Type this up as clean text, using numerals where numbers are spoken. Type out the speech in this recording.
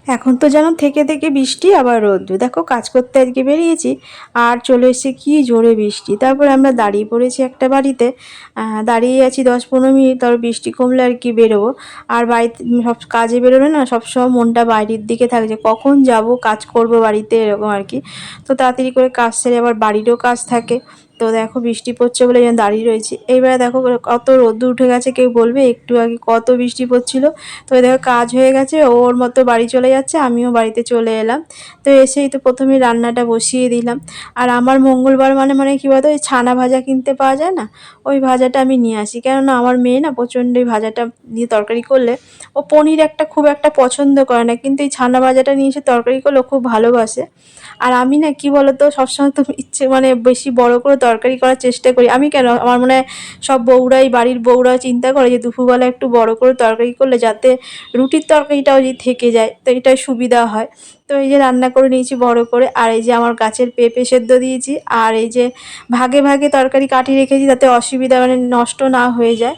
এখন তো যেন থেকে থেকে বৃষ্টি আবার রোদ্দুর। দেখো কাজ করতে আজকে বেরিয়েছি আর চলে এসেছে কি জোরে বৃষ্টি। তারপরে আমরা দাঁড়িয়ে পড়েছি একটা বাড়িতে, দাঁড়িয়ে আছি 10-15 মিনিট, তারপর বৃষ্টি কমলে আর কি বেরোবো। আর বাড়িতে সব কাজে বেরোলে না সবসময় মনটা বাইরের দিকে থাকছে, কখন যাব কাজ করব বাড়িতে, এরকম আর কি। তো তাড়াতাড়ি করে কাজ সেরে আবার বাড়িরও কাজ থাকে। তো দেখো বৃষ্টি পড়ছে বলে যেন দাঁড়িয়ে রয়েছি। এইবারে দেখো কত রোদ্দুর উঠে গেছে, কেউ বলবে একটু আগে কত বৃষ্টি পড়ছিল। তো দেখো কাজ হয়ে গেছে, ওর মতো বাড়ি চলে যাচ্ছে, আমিও বাড়িতে চলে এলাম। তো এসেই তো প্রথমে রান্নাটা বসিয়ে দিলাম। আর আমার মঙ্গলবার মানে কি বলতো, ওই ছানা ভাজা কিনতে পাওয়া যায় না, ওই ভাজাটা আমি নিয়ে আসি। কেননা আমার মেয়ে না প্রচণ্ড ওই ভাজাটা দিয়ে তরকারি করলে, ও পনির খুব একটা পছন্দ করে না, কিন্তু এই ছানা ভাজাটা নিয়ে এসে তরকারি করলে ও খুব ভালোবাসে। আর আমি না কি বলতো, সবসময় তো ইচ্ছে মানে বেশি বড় করে তরকারি করার চেষ্টা করি। আমি কেন, আমার মনে হয় সব বউরাই, বাড়ির বউরা চিন্তা করে যে দুপুরবেলা একটু বড় করে তরকারি করলে যাতে রুটির তরকারিটাও যদি থেকে যায় তো এটাই সুবিধা হয়। তো এই যে রান্না করে নিয়েছি বড় করে, আর এই যে আমার গাছের পেঁপে সেদ্ধ দিয়েছি, আর এই যে ভাগে ভাগে তরকারি কাটিয়ে রেখেছি যাতে অসুবিধা মানে নষ্ট না হয়ে যায়।